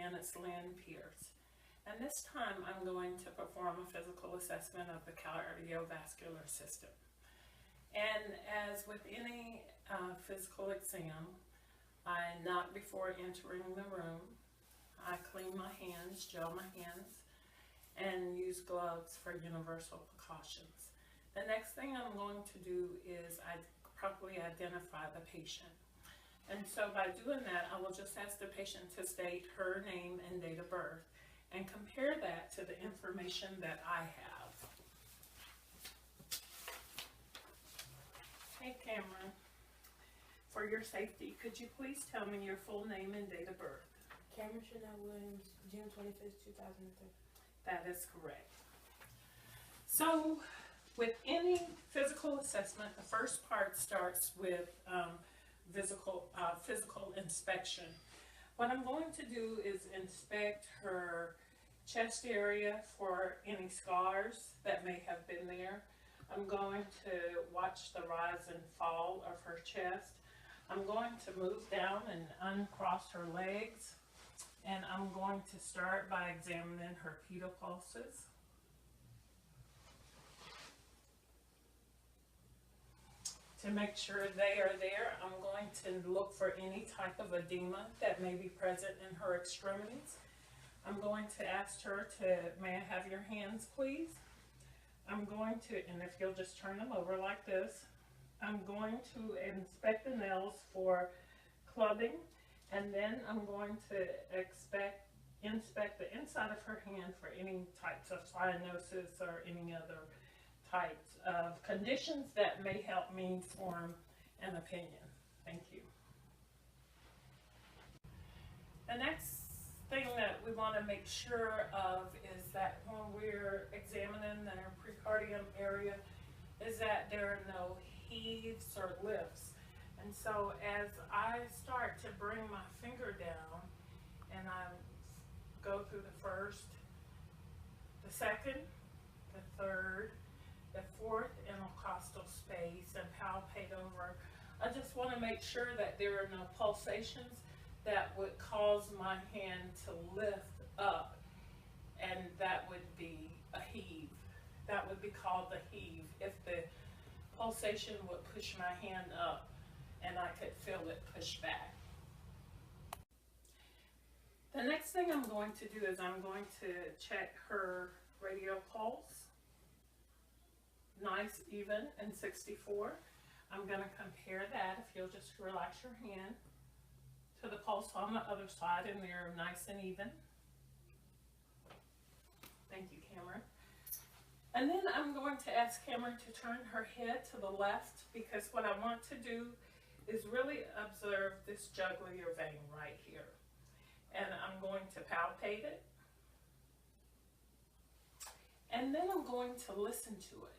again, it's Lynn Pierce. And this time I'm going to perform a physical assessment of the cardiovascular system. And as with any physical exam, I knock before entering the room. I clean my hands, gel my hands, and use gloves for universal precautions. The next thing I'm going to do is I properly identify the patient. And so by doing that, I will just ask the patient to state her name and date of birth and compare that to the information that I have. Hey Cameron, for your safety, could you please tell me your full name and date of birth? Cameron Chanel Williams, June 25th, 2003. That is correct. So, with any physical assessment, the first part starts with physical inspection. What I'm going to do is inspect her chest area for any scars that may have been there. I'm going to watch the rise and fall of her chest. I'm going to move down and uncross her legs. And I'm going to start by examining her pedal pulses. To make sure they are there, I'm going to look for any type of edema that may be present in her extremities. I'm going to ask her to, may I have your hands please? I'm going to, and if you'll just turn them over like this, I'm going to inspect the nails for clubbing. And then I'm going to inspect the inside of her hand for any types of cyanosis or any other types of conditions that may help me form an opinion. Thank you. The next thing that we want to make sure of is that when we're examining the precardium area is that there are no heaves or lifts. And so as I start to bring my finger down and I go through the first, the second, the third, the fourth intercostal space and palpate over, I just want to make sure that there are no pulsations that would cause my hand to lift up, and that would be a heave. That would be called a heave if the pulsation would push my hand up and I could feel it push back. The next thing I'm going to do is I'm going to check her radial pulse. Nice, even, and 64. I'm going to compare that, if you'll just relax your hand, to the pulse on the other side, and they're nice and even. Thank you, Cameron. And then I'm going to ask Cameron to turn her head to the left, because what I want to do is really observe this jugular vein right here. And I'm going to palpate it. And then I'm going to listen to it.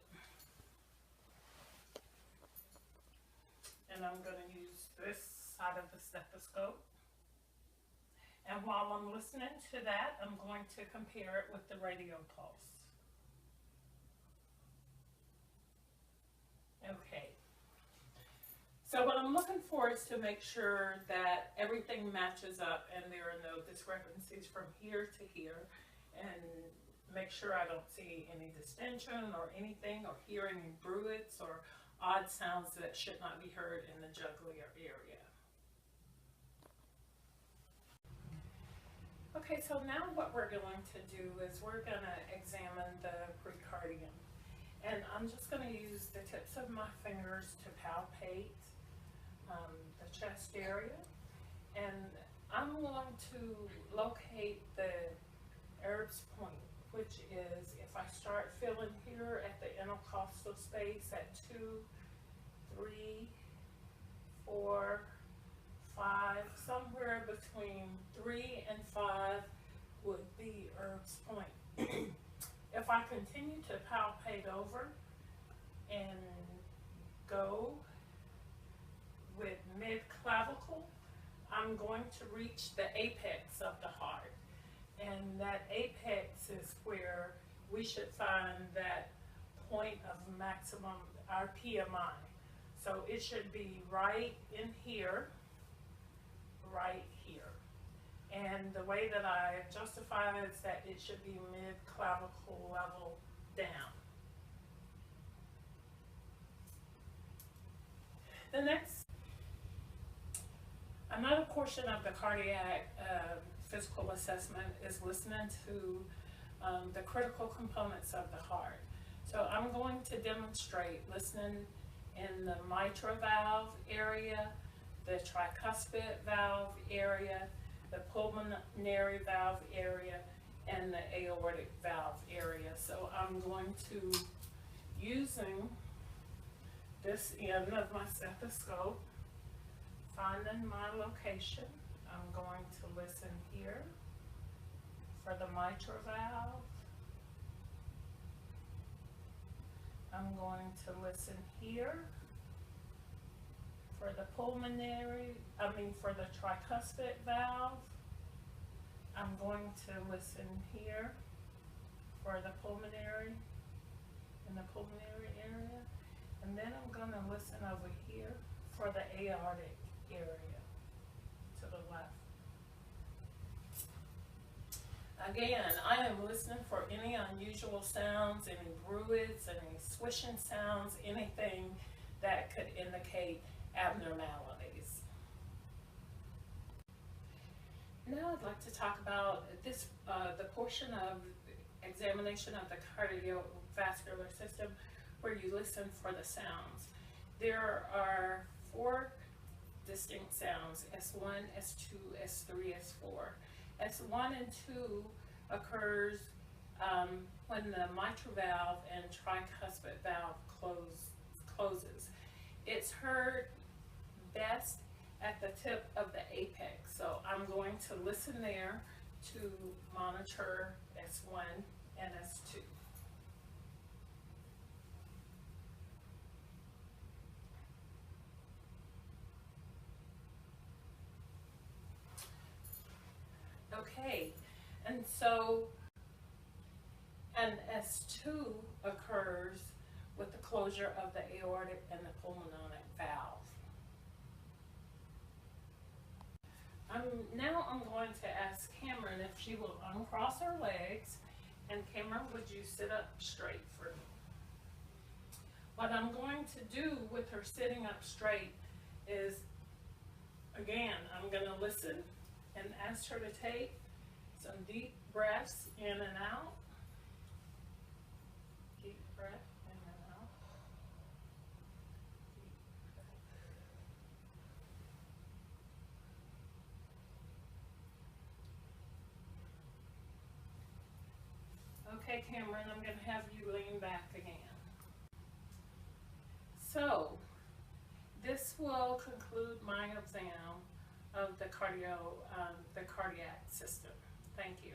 And I'm going to use this side of the stethoscope. And while I'm listening to that, I'm going to compare it with the radial pulse. Okay. So what I'm looking for is to make sure that everything matches up and there are no discrepancies from here to here, and make sure I don't see any distension or anything, or hear any bruits or odd sounds that should not be heard in the jugular area. Okay, so now what we're going to do is we're going to examine the precardium. And I'm just going to use the tips of my fingers to palpate the chest area. And I'm going to locate the Erb's point, which is if I start feeling here at the intercostal space at 2, 3, 4, 5, somewhere between 3 and 5 would be Erb's point. If I continue to palpate over and go with mid-clavicle, I'm going to reach the apex of the heart. And that apex is where we should find that point of maximum, our PMI. So it should be right in here, right here. And the way that I justify it is that it should be mid-clavicle level down. The next, another portion of the cardiac physical assessment is listening to the critical components of the heart. So I'm going to demonstrate listening in the mitral valve area, the tricuspid valve area, the pulmonary valve area, and the aortic valve area. So I'm going to, using this end of my stethoscope, finding my location, I'm going to listen here for the mitral valve. I'm going to listen here for the for the tricuspid valve. I'm going to listen here for the pulmonary, in the pulmonary area. And then I'm going to listen over here for the aortic area to the left. Again, I am listening for any unusual sounds, any bruits, any swishing sounds, anything that could indicate abnormalities. Now I'd like to talk about this, the portion of examination of the cardiovascular system where you listen for the sounds. There are 4 distinct sounds: S1, S2, S3, S4. S1 and 2 occurs when the mitral valve and tricuspid valve closes. It's heard best at the tip of the apex. So I'm going to listen there to monitor S1 and S2. Okay, and so an S2 occurs with the closure of the aortic and the pulmonary valve. Now I'm going to ask Cameron if she will uncross her legs, and Cameron, would you sit up straight for me? What I'm going to do with her sitting up straight is, again, I'm going to listen and ask her to take some deep breaths in and out. Deep breath in and out. Okay, Cameron, I'm going to have you lean back again. So, this will conclude my exam of the cardiac system. Thank you.